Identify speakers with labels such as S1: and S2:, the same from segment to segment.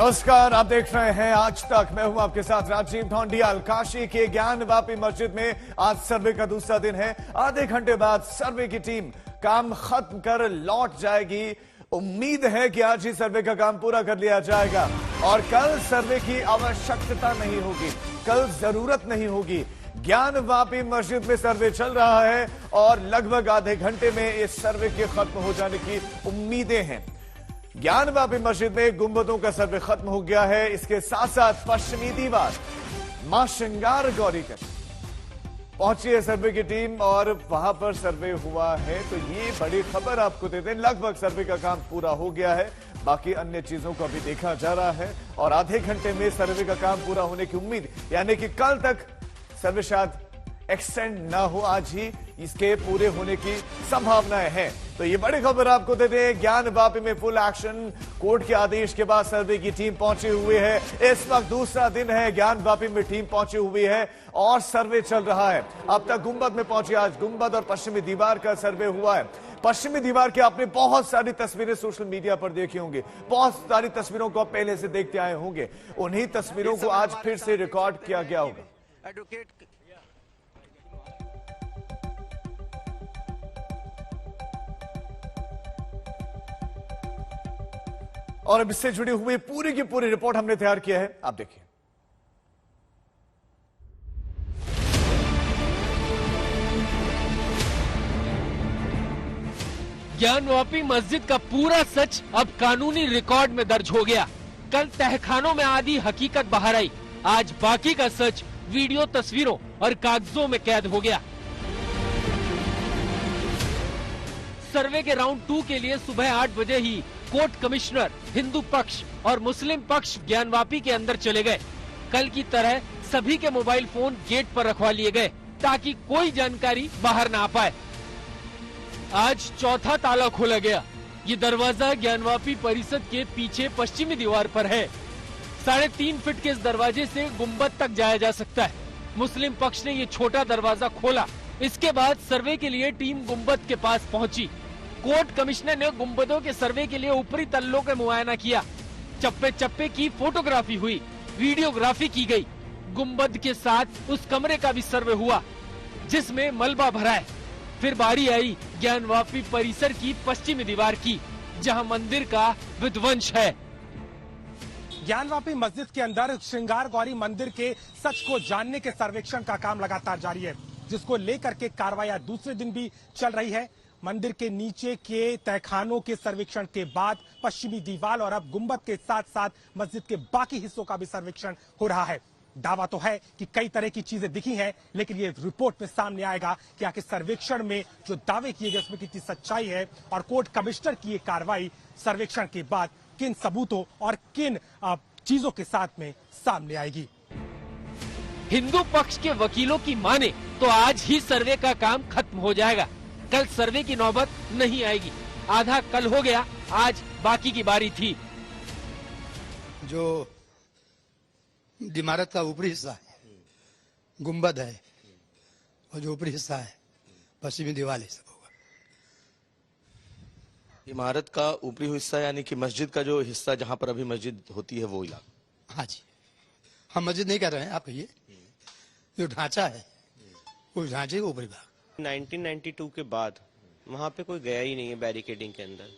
S1: नमस्कार, आप देख रहे हैं आज तक। मैं हूं आपके साथ राजीव ढोंडियाल। काशी के ज्ञानवापी मस्जिद में आज सर्वे का दूसरा दिन है। आधे घंटे बाद सर्वे की टीम काम खत्म कर लौट जाएगी। उम्मीद है कि आज ही सर्वे का काम पूरा कर लिया जाएगा और कल सर्वे की आवश्यकता नहीं होगी, कल जरूरत नहीं होगी। ज्ञानवापी मस्जिद में सर्वे चल रहा है और लगभग आधे घंटे में इस सर्वे के खत्म हो जाने की उम्मीदें हैं। ज्ञानवापी मस्जिद में गुंबदों का सर्वे खत्म हो गया है। इसके साथ साथ पश्चिमी दीवार मां श्रृंगार गौरी तक पहुंची है सर्वे की टीम और वहां पर सर्वे हुआ है। तो ये बड़ी खबर आपको देते हैं, लगभग सर्वे का काम पूरा हो गया है। बाकी अन्य चीजों को अभी देखा जा रहा है और आधे घंटे में सर्वे का काम पूरा होने की उम्मीद, यानी कि कल तक सर्वे शायद एक्सटेंड ना हो, आज ही इसके पूरे होने की संभावनाएं हैं। तो ये बड़ी खबर आपको दे दें, ज्ञानवापी में फुल एक्शन। कोर्ट के आदेश के बाद सर्वे की टीम पहुंची हुई है। इस वक्त दूसरा दिन है, ज्ञानवापी में टीम पहुंची हुई है और सर्वे चल रहा है। अब तक गुंबद में पहुंची, आज गुंबद और पश्चिमी दीवार का सर्वे हुआ है। पश्चिमी दीवार की आपने बहुत सारी तस्वीरें सोशल मीडिया पर देखी होंगी, बहुत सारी तस्वीरों को आप पहले से देखते आए होंगे। उन्हीं तस्वीरों को आज फिर से रिकॉर्ड किया गया होगा। और अब इससे जुड़ी हुई पूरी की पूरी रिपोर्ट हमने तैयार किया है, आप देखिए।
S2: ज्ञानवापी मस्जिद का पूरा सच अब कानूनी रिकॉर्ड में दर्ज हो गया। कल तहखानों में आधी हकीकत बाहर आई, आज बाकी का सच वीडियो, तस्वीरों और कागजों में कैद हो गया। सर्वे के राउंड 2 के लिए सुबह 8 बजे ही कोर्ट कमिश्नर, हिंदू पक्ष और मुस्लिम पक्ष ज्ञानवापी के अंदर चले गए। कल की तरह सभी के मोबाइल फोन गेट पर रखवा लिए गए ताकि कोई जानकारी बाहर न आ पाए। आज चौथा ताला खोला गया। ये दरवाजा ज्ञानवापी परिसर के पीछे पश्चिमी दीवार पर है। 3.5 फीट के इस दरवाजे से गुंबद तक जाया जा सकता है। मुस्लिम पक्ष ने ये छोटा दरवाजा खोला। इसके बाद सर्वे के लिए टीम गुंबद के पास पहुंची। कोर्ट कमिश्नर ने गुंबदों के सर्वे के लिए ऊपरी तल्लों का मुआयना किया। चप्पे चप्पे की फोटोग्राफी हुई, वीडियोग्राफी की गई। गुंबद के साथ उस कमरे का भी सर्वे हुआ जिसमें मलबा भरा है। फिर बारी आई ज्ञानवापी परिसर की पश्चिमी दीवार की, जहां मंदिर का विध्वंस है।
S3: ज्ञानवापी मस्जिद के अंदर श्रृंगार गौरी मंदिर के सच को जानने के सर्वेक्षण का काम लगातार जारी है, जिसको लेकर के कार्रवाई दूसरे दिन भी चल रही है। मंदिर के नीचे के तहखानों के सर्वेक्षण के बाद पश्चिमी दीवार और अब गुंबद के साथ साथ मस्जिद के बाकी हिस्सों का भी सर्वेक्षण हो रहा है। दावा तो है कि कई तरह की चीजें दिखी हैं, लेकिन ये रिपोर्ट में सामने आएगा कि आखिर सर्वेक्षण में जो दावे किए गए उसमें कितनी सच्चाई है और कोर्ट कमिश्नर की ये कार्रवाई सर्वेक्षण के बाद किन सबूतों और किन चीजों के साथ में सामने आएगी।
S2: हिंदू पक्ष के वकीलों की माने तो आज ही सर्वे का काम खत्म हो जाएगा। कल सर्वे की नौबत नहीं आएगी। आधा कल हो गया, आज बाकी की बारी थी।
S4: जो इमारत का ऊपरी हिस्सा है, गुंबद है, और जो ऊपरी हिस्सा है पश्चिमी दीवार सब होगा।
S5: इमारत का ऊपरी हिस्सा यानी कि मस्जिद का जो हिस्सा जहां पर अभी मस्जिद होती है वो इलाका?
S4: हाँ जी, हम मस्जिद नहीं कर रहे हैं, आप कहिए। जो ढांचा है उस ढांचे का ऊपरी भाग।
S6: 1992 के बाद वहाँ पे कोई गया ही नहीं है। बैरिकेडिंग के अंदर,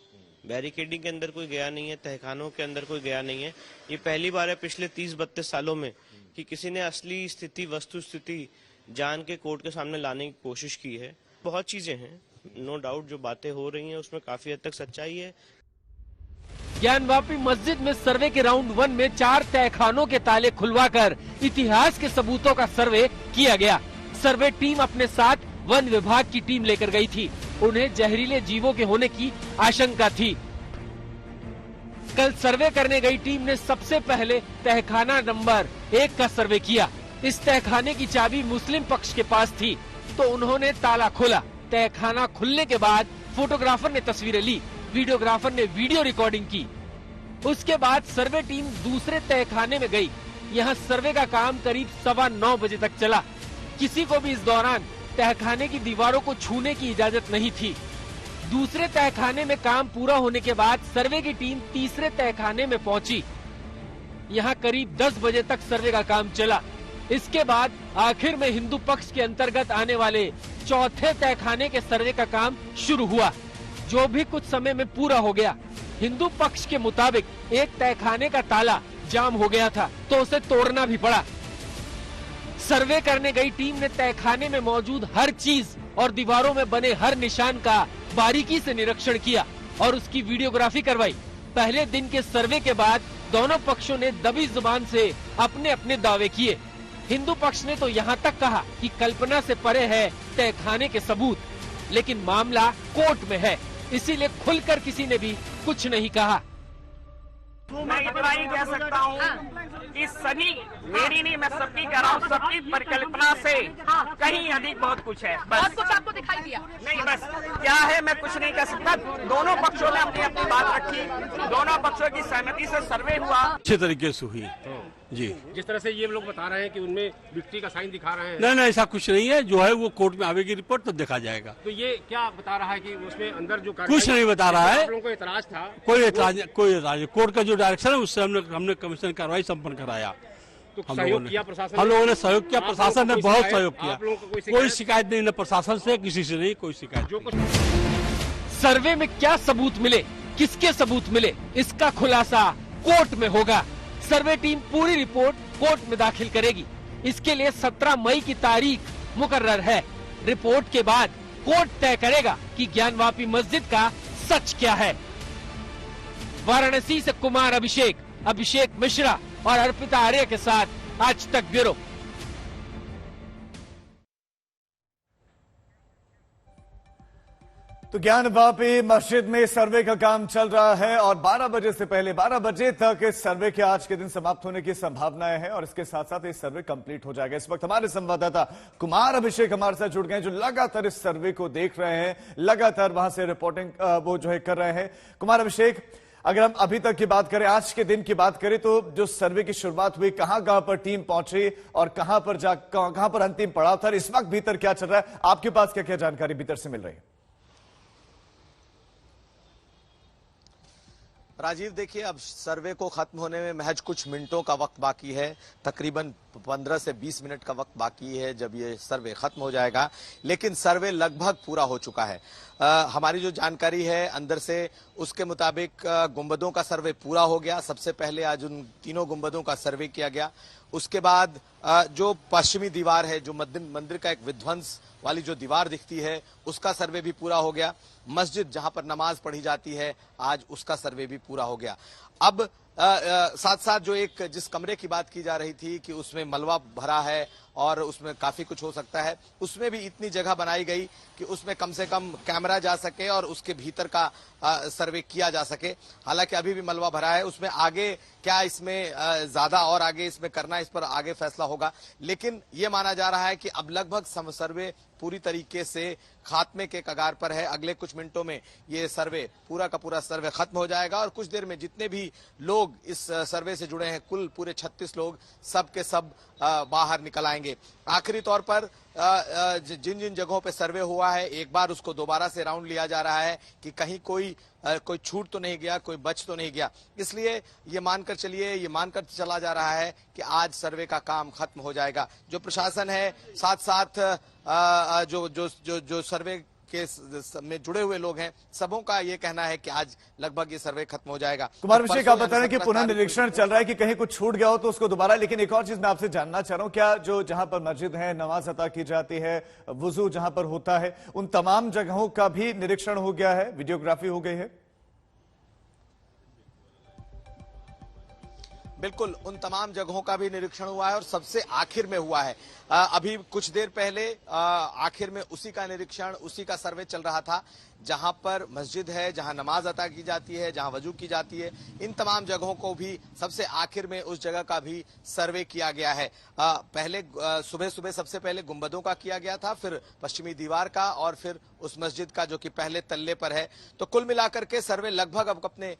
S6: बैरिकेडिंग के अंदर कोई गया नहीं है, तहखानों के अंदर कोई गया नहीं है। ये पहली बार है पिछले 30-32 सालों में कि किसी ने असली स्थिति, वस्तु स्थिति जान के कोर्ट के सामने लाने की कोशिश की है। बहुत चीजें हैं, नो डाउट जो बातें हो रही हैं उसमें काफी हद तक सच्चाई है।
S2: ज्ञानवापी मस्जिद में सर्वे के राउंड 1 में 4 तहखानों के ताले खुलवाकर इतिहास के सबूतों का सर्वे किया गया। सर्वे टीम अपने साथ वन विभाग की टीम लेकर गई थी। उन्हें जहरीले जीवों के होने की आशंका थी। कल सर्वे करने गई टीम ने सबसे पहले तहखाना नंबर 1 का सर्वे किया। इस तहखाने की चाबी मुस्लिम पक्ष के पास थी, तो उन्होंने ताला खोला। तहखाना खुलने के बाद फोटोग्राफर ने तस्वीरें ली, वीडियोग्राफर ने वीडियो रिकॉर्डिंग की। उसके बाद सर्वे टीम दूसरे तहखाने में गई। यहाँ सर्वे का काम करीब 9:15 बजे तक चला। किसी को भी इस दौरान तहखाने की दीवारों को छूने की इजाजत नहीं थी। दूसरे तहखाने में काम पूरा होने के बाद सर्वे की टीम तीसरे तहखाने में पहुंची। यहाँ करीब 10 बजे तक सर्वे का काम चला। इसके बाद आखिर में हिंदू पक्ष के अंतर्गत आने वाले चौथे तहखाने के सर्वे का काम शुरू हुआ, जो भी कुछ समय में पूरा हो गया। हिंदू पक्ष के मुताबिक एक तहखाने का ताला जाम हो गया था, तो उसे तोड़ना भी पड़ा। सर्वे करने गई टीम ने तहखाने में मौजूद हर चीज और दीवारों में बने हर निशान का बारीकी से निरीक्षण किया और उसकी वीडियोग्राफी करवाई। पहले दिन के सर्वे के बाद दोनों पक्षों ने दबी जुबान से अपने अपने दावे किए। हिंदू पक्ष ने तो यहाँ तक कहा कि कल्पना से परे है तहखाने के सबूत, लेकिन मामला कोर्ट में है, इसीलिए खुलकर किसी ने भी कुछ नहीं कहा।
S7: मैं इतना ही कह सकता हूँ कि सभी, मेरी नहीं, मैं सबकी कह रहा हूँ, सबकी परिकल्पना से कहीं अधिक बहुत कुछ है। बस
S8: बहुत कुछ आपको दिखाई दिया?
S7: नहीं, बस क्या है मैं कुछ नहीं कह सकता। दोनों पक्षों ने अपनी अपनी बात रखी, दोनों पक्षों की सहमति से सर्वे हुआ,
S9: अच्छे तरीके से हुई जी।
S10: जिस तरह से ये लोग बता रहे हैं कि उनमें विक्ट्री का साइन दिखा रहे हैं।
S9: नहीं, ऐसा कुछ नहीं है। जो है वो कोर्ट में आवेगी रिपोर्ट तो देखा जाएगा।
S10: तो ये क्या बता रहा है कि उसमें अंदर जो
S9: कुछ नहीं बता रहा है।
S10: आप लोगों को एतराज था?
S9: कोई एतराज कोर्ट का जो डायरेक्शन है उससे हमने कमीशन कार्रवाई संपन्न कराया।
S10: तो सहयोग किया प्रशासन?
S9: हम लोगों ने सहयोग किया, प्रशासन ने बहुत सहयोग किया।
S10: आप लोगों को
S9: कोई शिकायत नहीं, न प्रशासन से किसी से नहीं कोई शिकायत।
S10: जो कुछ
S2: सर्वे में क्या सबूत मिले, किसके सबूत मिले, इसका खुलासा कोर्ट में होगा। सर्वे टीम पूरी रिपोर्ट कोर्ट में दाखिल करेगी। इसके लिए 17 मई की तारीख मुकर्रर है। रिपोर्ट के बाद कोर्ट तय करेगा कि ज्ञानवापी मस्जिद का सच क्या है। वाराणसी से कुमार अभिषेक मिश्रा और अर्पिता आर्य के साथ आज तक ब्यूरो।
S1: तो ज्ञानवापी मस्जिद में सर्वे का काम चल रहा है और 12 बजे से पहले 12 बजे तक इस सर्वे के आज के दिन समाप्त होने की संभावनाएं हैं और इसके साथ साथ ये सर्वे कंप्लीट हो जाएगा। इस वक्त हमारे संवाददाता कुमार अभिषेक हमारे साथ जुड़ गए हैं, जो लगातार इस सर्वे को देख रहे हैं, लगातार वहां से रिपोर्टिंग वो जो है कर रहे हैं। कुमार अभिषेक, अगर हम अभी तक की बात करें, आज के दिन की बात करें, तो जो सर्वे की शुरुआत हुई, कहां पर टीम पहुंची और कहां पर अंतिम पड़ाव था, इस वक्त भीतर क्या चल रहा है, आपके पास क्या क्या जानकारी भीतर से मिल रही है?
S5: राजीव, देखिए, अब सर्वे को खत्म होने में महज कुछ मिनटों का वक्त बाकी है। तकरीबन 15 से 20 मिनट का वक्त बाकी है जब ये सर्वे खत्म हो जाएगा, लेकिन सर्वे लगभग पूरा हो चुका है। हमारी जो जानकारी है अंदर से, उसके मुताबिक गुंबदों का सर्वे पूरा हो गया। सबसे पहले आज उन तीनों गुंबदों का सर्वे किया गया। उसके बाद जो पश्चिमी दीवार है, जो मंदिर का एक विध्वंस वाली जो दीवार दिखती है, उसका सर्वे भी पूरा हो गया। मस्जिद जहां पर नमाज पढ़ी जाती है, आज उसका सर्वे भी पूरा हो गया। अब साथ साथ जो एक जिस कमरे की बात की जा रही थी कि उसमें मलबा भरा है और उसमें काफी कुछ हो सकता है, उसमें भी इतनी जगह बनाई गई कि उसमें कम से कम कैमरा जा सके और उसके भीतर का सर्वे किया जा सके। हालांकि अभी भी मलबा भरा है, उसमें आगे क्या इसमें ज्यादा और आगे इसमें करना, इस पर आगे फैसला होगा। लेकिन ये माना जा रहा है कि अब लगभग सर्वे पूरी तरीके से खात्मे के कगार पर है। अगले कुछ मिनटों में ये सर्वे, पूरा का पूरा सर्वे खत्म हो जाएगा और कुछ देर में जितने भी लोग इस सर्वे से जुड़े हैं, कुल पूरे 36 लोग, सब के सब बाहर निकल आएंगे। आखिरी तौर पर जिन जिन जगहों पे सर्वे हुआ है, एक बार उसको दोबारा से राउंड लिया जा रहा है कि कहीं कोई छूट तो नहीं गया, कोई बच तो नहीं गया। इसलिए ये मानकर चला जा रहा है कि आज सर्वे का काम खत्म हो जाएगा। जो प्रशासन है, साथ साथ जो सर्वे के में जुड़े हुए लोग हैं, सबों का ये कहना है कि आज लगभग ये सर्वे खत्म हो जाएगा।
S1: कुमार अभिषेक, आप बता रहे हैं कि पुनः निरीक्षण चल रहा है कि कहीं कुछ छूट गया हो तो उसको दोबारा, लेकिन एक और चीज मैं आपसे जानना चाह रहा हूं, क्या जो जहां पर मस्जिद है, नमाज अता की जाती है, वुजू जहां पर होता है, उन तमाम जगहों का भी निरीक्षण हो गया है, वीडियोग्राफी हो गई है?
S5: बिल्कुल, उन तमाम जगहों का भी निरीक्षण हुआ है और सबसे आखिर में हुआ है। अभी कुछ देर पहले आखिर में उसी का निरीक्षण, उसी का सर्वे चल रहा था, जहां पर मस्जिद है, जहां नमाज अता की जाती है, जहां वजू की जाती है, इन तमाम जगहों को भी सबसे आखिर में उस जगह का भी सर्वे किया गया है। पहले सुबह सबसे पहले गुंबदों का किया गया था, फिर पश्चिमी दीवार का और फिर उस मस्जिद का जो कि पहले तल्ले पर है। तो कुल मिलाकर के सर्वे लगभग अब अपने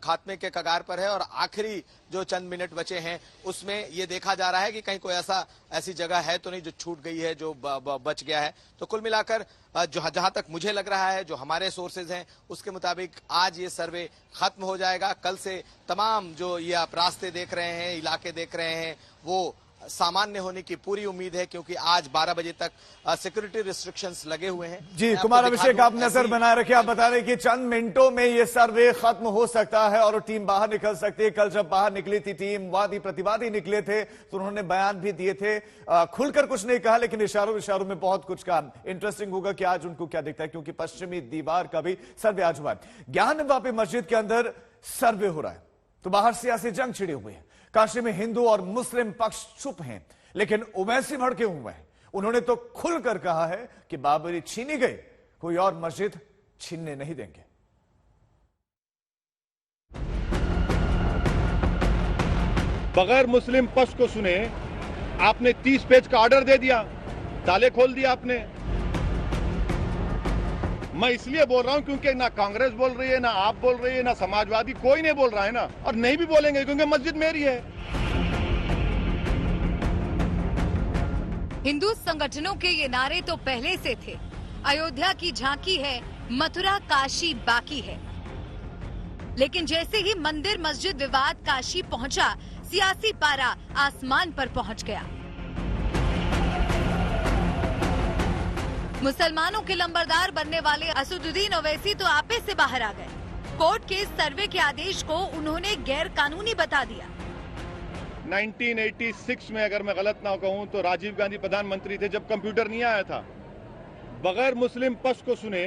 S5: खात्मे के कगार पर है और आखिरी जो चंद मिनट बचे हैं उसमें ये देखा जा रहा है कि कहीं कोई ऐसी जगह है तो नहीं जो छूट गई है, जो बच गया है। तो कुल मिलाकर जहां तक मुझे लग रहा है, जो हमारे सोर्सेज हैं उसके मुताबिक आज ये सर्वे खत्म हो जाएगा। कल से तमाम जो ये आप रास्ते देख रहे हैं, इलाके देख रहे हैं, वो सामान्य होने की पूरी उम्मीद है, क्योंकि आज 12 बजे तक सिक्योरिटी रिस्ट्रिक्शंस लगे हुए हैं।
S1: जी कुमार अभिषेक, आप नजर बनाए रखिए। आप बता रहे कि चंद मिनटों में ये सर्वे खत्म हो सकता है और टीम बाहर निकल सकती है। कल जब बाहर निकली थी टीम, वादी प्रतिवादी निकले थे तो उन्होंने बयान भी दिए थे, खुलकर कुछ नहीं कहा लेकिन इशारों में बहुत कुछ कहा। इंटरेस्टिंग होगा कि आज उनको क्या दिखता है, क्योंकि पश्चिमी दीवार का भी सर्वे आज हुआ है। ज्ञानवापी मस्जिद के अंदर सर्वे हो रहा है तो बाहर सियासी जंग छिड़े हुए हैं। काशी में हिंदू और मुस्लिम पक्ष चुप हैं, लेकिन ओवैसी भड़के हुए हैं। उन्होंने तो खुलकर कहा है कि बाबरी छीनी गई, कोई और मस्जिद छीनने नहीं देंगे।
S8: बगैर मुस्लिम पक्ष को सुने आपने 30 पेज का ऑर्डर दे दिया, ताले खोल दिया आपने। मैं इसलिए बोल रहा हूं क्योंकि ना कांग्रेस बोल रही है, ना आप बोल रही है, ना समाजवादी, कोई नहीं बोल रहा है ना, और नहीं भी बोलेंगे क्योंकि मस्जिद मेरी है।
S11: हिंदू संगठनों के ये नारे तो पहले से थे, अयोध्या की झांकी है, मथुरा काशी बाकी है। लेकिन जैसे ही मंदिर मस्जिद विवाद काशी पहुंचा, सियासी पारा आसमान पर पहुंच गया। मुसलमानों के लंबरदार बनने वाले असदुद्दीन ओवैसी तो आपे से बाहर आ गए। कोर्ट के सर्वे के आदेश को उन्होंने गैर कानूनी बता दिया।
S8: 1986 में अगर मैं गलत ना कहूं तो राजीव गांधी प्रधानमंत्री थे जब कंप्यूटर नहीं आया था। बगैर मुस्लिम पक्ष को सुने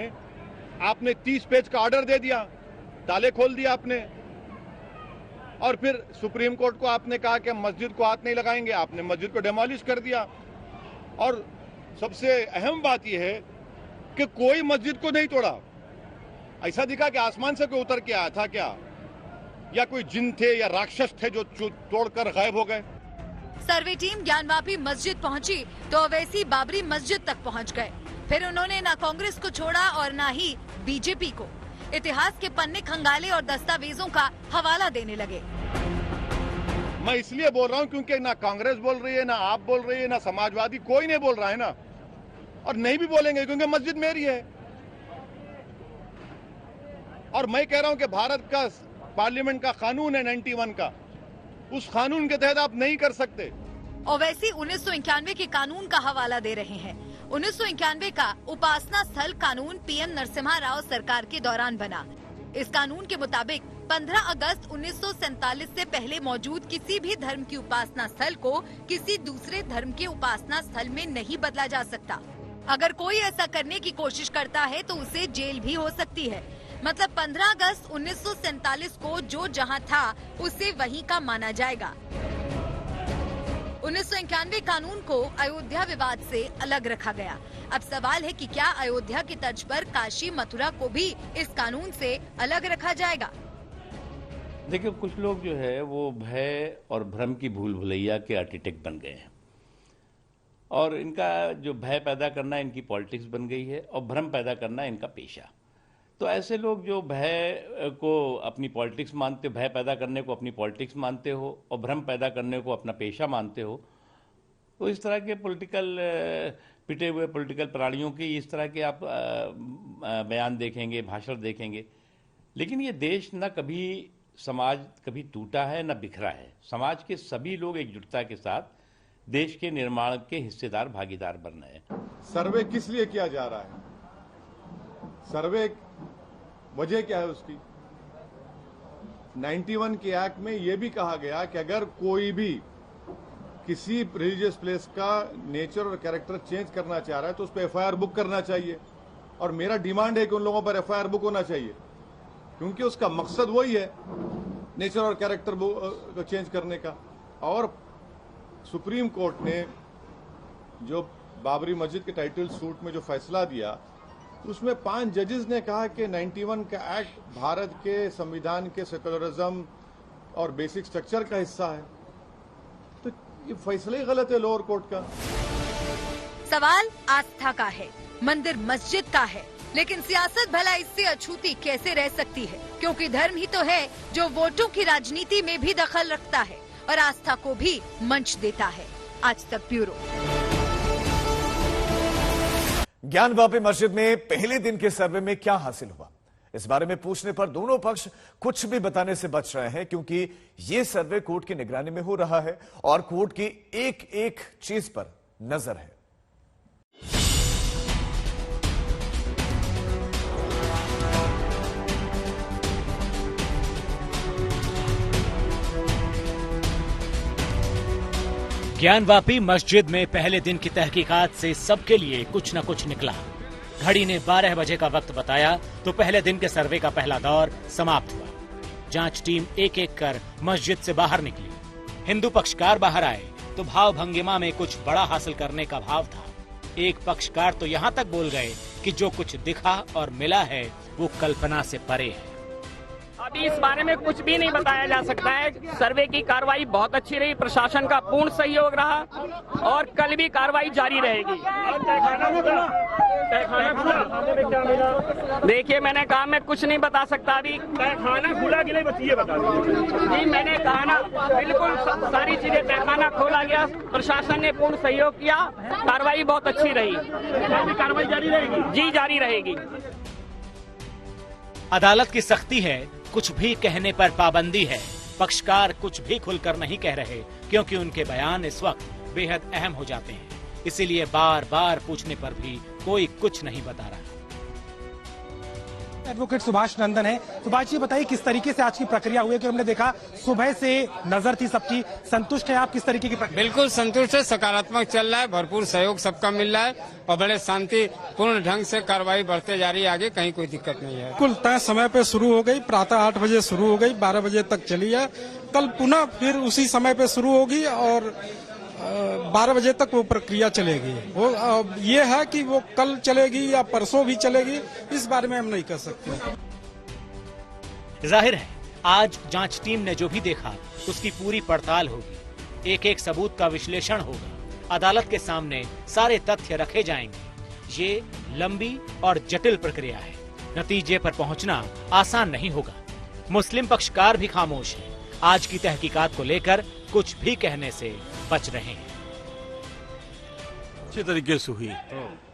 S8: आपने 30 पेज का ऑर्डर दे दिया, ताले खोल दिया आपने, और फिर सुप्रीम कोर्ट को आपने कहा कि मस्जिद को हाथ नहीं लगाएंगे, आपने मस्जिद को डेमोलिश कर दिया। और सबसे अहम बात यह है कि कोई मस्जिद को नहीं तोड़ा। ऐसा दिखा कि आसमान से कोई उतर के आया था क्या, या कोई जिन थे या राक्षस थे जो तोड़कर गायब हो गए।
S11: सर्वे टीम ज्ञानवापी मस्जिद पहुंची तो ओवैसी बाबरी मस्जिद तक पहुंच गए। फिर उन्होंने ना कांग्रेस को छोड़ा और ना ही बीजेपी को। इतिहास के पन्ने खंगाले और दस्तावेजों का हवाला देने लगे।
S8: मैं इसलिए बोल रहा हूं क्योंकि ना कांग्रेस बोल रही है, ना आप बोल रही है, ना समाजवादी, कोई नहीं बोल रहा है ना, और नहीं भी बोलेंगे क्योंकि मस्जिद मेरी है। और मैं कह रहा हूं कि भारत का पार्लियामेंट का कानून है 91 का, उस कानून के तहत आप नहीं कर सकते।
S11: ओवैसी 1991 के कानून का हवाला दे रहे हैं। 1991 का उपासना स्थल कानून पीएम नरसिम्हा राव सरकार के दौरान बना। इस कानून के मुताबिक 15 अगस्त 1947 से पहले मौजूद किसी भी धर्म की उपासना स्थल को किसी दूसरे धर्म के उपासना स्थल में नहीं बदला जा सकता। अगर कोई ऐसा करने की कोशिश करता है तो उसे जेल भी हो सकती है। मतलब 15 अगस्त 1947 को जो जहां था उसे वहीं का माना जाएगा। 1991 कानून को अयोध्या विवाद से अलग रखा गया। अब सवाल है कि क्या अयोध्या की तर्ज पर काशी मथुरा को भी इस कानून से अलग रखा जाएगा।
S12: देखिए, कुछ लोग जो है वो भय और भ्रम की भूल भुलैया के आर्किटेक्ट बन गए हैं, और इनका जो भय पैदा करना इनकी पॉलिटिक्स बन गई है और भ्रम पैदा करना इनका पेशा। तो ऐसे लोग जो भय को अपनी पॉलिटिक्स मानते, भय पैदा करने को अपनी पॉलिटिक्स मानते हो और भ्रम पैदा करने को अपना पेशा मानते हो, तो इस तरह के पॉलिटिकल पिटे हुए पॉलिटिकल प्राणियों की इस तरह के आप बयान देखेंगे, भाषण देखेंगे। लेकिन ये देश न कभी समाज कभी टूटा है न बिखरा है। समाज के सभी लोग एकजुटता के साथ देश के निर्माण के हिस्सेदार, भागीदार बन रहे हैं।
S8: सर्वे किस लिए किया जा रहा है? सर्वे वजह क्या है उसकी? 91 के एक्ट में यह भी कहा गया कि अगर कोई भी किसी रिलीजियस प्लेस का नेचर और कैरेक्टर चेंज करना चाह रहा है तो उस पर एफआईआर बुक करना चाहिए। और मेरा डिमांड है कि उन लोगों पर एफआईआर बुक होना चाहिए, क्योंकि उसका मकसद वही है, नेचर और कैरेक्टर को चेंज करने का। और सुप्रीम कोर्ट ने जो बाबरी मस्जिद के टाइटल सूट में जो फैसला दिया, उसमें 5 जजेस ने कहा कि 91 का एक्ट भारत के संविधान के सेकुलरिज्म और बेसिक स्ट्रक्चर का हिस्सा है। तो ये फैसला ही गलत है लोअर कोर्ट का।
S11: सवाल आस्था का है, मंदिर मस्जिद का है, लेकिन सियासत भला इससे अछूती कैसे रह सकती है? क्योंकि धर्म ही तो है जो वोटों की राजनीति में भी दखल रखता है और आस्था को भी मंच देता है। आज तक ब्यूरो।
S1: ज्ञानवापी मस्जिद में पहले दिन के सर्वे में क्या हासिल हुआ, इस बारे में पूछने पर दोनों पक्ष कुछ भी बताने से बच रहे हैं, क्योंकि यह सर्वे कोर्ट की निगरानी में हो रहा है और कोर्ट की एक एक चीज पर नजर है।
S13: ज्ञानवापी मस्जिद में पहले दिन की तहकीकात से सबके लिए कुछ न कुछ निकला। घड़ी ने 12 बजे का वक्त बताया तो पहले दिन के सर्वे का पहला दौर समाप्त हुआ। जांच टीम एक एक कर मस्जिद से बाहर निकली। हिंदू पक्षकार बाहर आए तो भाव भंगिमा में कुछ बड़ा हासिल करने का भाव था। एक पक्षकार तो यहाँ तक बोल गए कि जो कुछ दिखा और मिला है वो कल्पना से परे है।
S7: अभी इस बारे में कुछ भी नहीं बताया जा सकता है। सर्वे की कार्रवाई बहुत अच्छी रही, प्रशासन का पूर्ण सहयोग रहा और कल भी कार्रवाई जारी रहेगी। देखिए, मैंने कहा मैं कुछ नहीं बता सकता अभी।
S10: खाना खुला कि नहीं बस ये बता दीजिए।
S7: जी, मैंने कहा ना, बिल्कुल सारी चीजें तहखाना खोला गया, प्रशासन ने पूर्ण सहयोग किया, कार्रवाई बहुत अच्छी रही।
S10: कार्रवाई जारी रहेगी?
S7: जी, जारी रहेगी।
S13: अदालत की सख्ती है, कुछ भी कहने पर पाबंदी है। पक्षकार कुछ भी खुलकर नहीं कह रहे क्योंकि उनके बयान इस वक्त बेहद अहम हो जाते हैं, इसीलिए बार बार पूछने पर भी कोई कुछ नहीं बता रहा।
S3: एडवोकेट सुभाष नंदन है। सुभाष जी, बताइए किस तरीके से आज की प्रक्रिया हुई है, कि हमने देखा सुबह से नजर थी सबकी, संतुष्ट है आप किस तरीके की प्रक्रिया?
S14: बिल्कुल संतुष्ट है, सकारात्मक चल रहा है, भरपूर सहयोग सबका मिल रहा है और बड़े शांतिपूर्ण ढंग से कार्रवाई बढ़ते जा रही है, आगे कहीं कोई दिक्कत नहीं है।
S15: बिल्कुल तय समय पे शुरू हो गई, प्रातः 8 बजे शुरू हो गई, 12 बजे तक चली है। कल पुनः फिर उसी समय पे शुरू होगी और 12 बजे तक वो प्रक्रिया चलेगी। वो ये है कि वो कल चलेगी या परसों भी चलेगी, इस बारे में हम नहीं कह सकते।
S13: जाहिर है आज जांच टीम ने जो भी देखा उसकी पूरी पड़ताल होगी, एक एक सबूत का विश्लेषण होगा, अदालत के सामने सारे तथ्य रखे जाएंगे। ये लंबी और जटिल प्रक्रिया है, नतीजे पर पहुंचना आसान नहीं होगा। मुस्लिम पक्षकार भी खामोश है, आज की तहकीकात को लेकर कुछ भी कहने से बच रहे हैं।
S9: अच्छे तरीके से हुई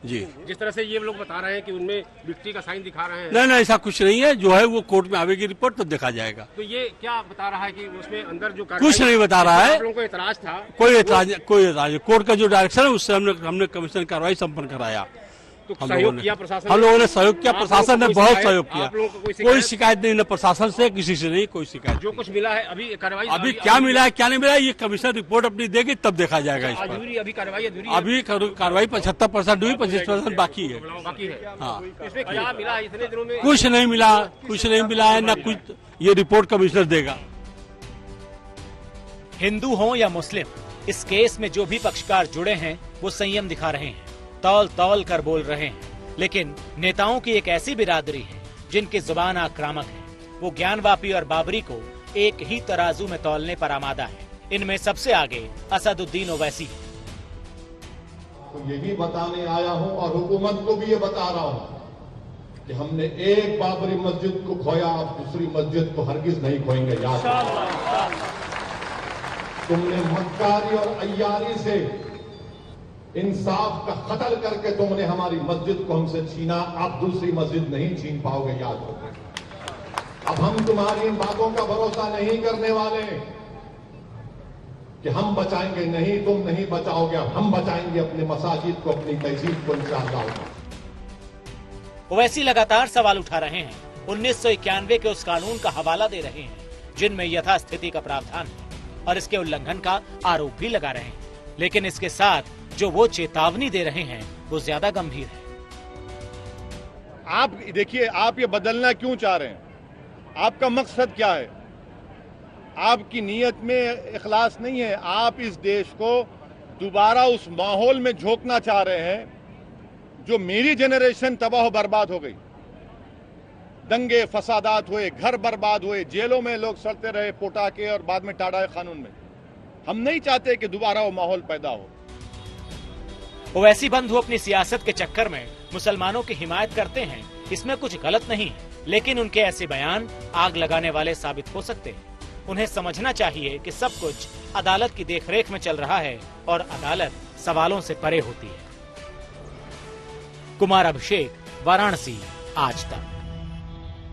S9: जी।
S10: जिस तरह से ये लोग बता रहे हैं कि उनमें विक्ट्री का साइन दिखा रहे हैं।
S9: नहीं, ऐसा कुछ नहीं है, जो है वो कोर्ट में आवेगी रिपोर्ट तो देखा जाएगा।
S10: तो ये क्या बता रहा है कि उसमें अंदर जो
S9: कुछ नहीं बता रहा है।
S10: आप लोगों को एतराज था?
S9: कोई एतराज कोर्ट का जो डायरेक्शन है उससे हमने कमीशन कार्रवाई संपन्न कराया।
S10: तो सहयोग किया प्रशासन?
S9: हम लोगों ने सहयोग किया, प्रशासन ने बहुत सहयोग किया। कोई शिकायत नहीं, न प्रशासन से किसी से नहीं कोई शिकायत।
S10: जो कुछ मिला है अभी कार्रवाई,
S9: अभी क्या मिला है क्या नहीं मिला है ये कमीशन रिपोर्ट अपनी देगी तब देखा जाएगा। इस पर
S10: अभी कार्रवाई
S9: अभी कार्रवाई 75% हुई, 25% बाकी है।
S10: हाँ, इसमें क्या मिला इतने दिनों में?
S9: कुछ नहीं मिला है, न कुछ। ये रिपोर्ट कमिश्नर देगा।
S13: हिंदू हो या मुस्लिम, इस केस में जो भी पक्षकार जुड़े हैं वो संयम दिखा रहे हैं, तौल कर बोल रहे हैं। लेकिन नेताओं की एक ऐसी बिरादरी है जिनकी जुबान आक्रामक है। वो ज्ञानवापी और बाबरी को एक ही तराजू में तौलने पर आमादा है। इनमें सबसे आगे असदुद्दीन ओवैसी है।
S8: तो यही बताने आया हूं और हुकूमत को भी ये बता रहा हूं कि हमने एक बाबरी मस्जिद को खोया, अब दूसरी मस्जिद को हरगिज नहीं खोएंगे। याद तुमने मक्कारी और अय्यारी से इंसाफ का कत्ल करके तुमने हमारी मस्जिद को हमसे छीना, अब दूसरी मस्जिद नहीं छीन पाओगे, याद रखो। अब हम तुम्हारी इन बातों का भरोसा नहीं करने वाले कि हम बचाएंगे, नहीं तुम नहीं बचाओगे, अब हम बचाएंगे अपने मसाजिद को, अपनी तहजीब को इंशाअल्लाह।
S13: ओवैसी लगातार सवाल उठा रहे हैं, 1991 के उस कानून का हवाला दे रहे हैं जिनमें यथास्थिति का प्रावधान है और इसके उल्लंघन का आरोप भी लगा रहे हैं। लेकिन इसके साथ जो वो चेतावनी दे रहे हैं वो ज्यादा गंभीर है।
S8: आप देखिए, आप ये बदलना क्यों चाह रहे हैं? आपका मकसद क्या है? आपकी नीयत में इखलास नहीं है। आप इस देश को दोबारा उस माहौल में झोंकना चाह रहे हैं जो मेरी जनरेशन तबाह बर्बाद हो गई। दंगे फसादात हुए, घर बर्बाद हुए, जेलों में लोग सड़ते रहे पोटा के और बाद में टाड़ा कानून में। हम नहीं चाहते कि दोबारा वो माहौल पैदा हो।
S13: ओवैसी बंधु अपनी सियासत के चक्कर में मुसलमानों की हिमायत करते हैं, इसमें कुछ गलत नहीं है, लेकिन उनके ऐसे बयान आग लगाने वाले साबित हो सकते हैं। उन्हें समझना चाहिए कि सब कुछ अदालत की देखरेख में चल रहा है और अदालत सवालों से परे होती है। कुमार अभिषेक, वाराणसी, आज तक।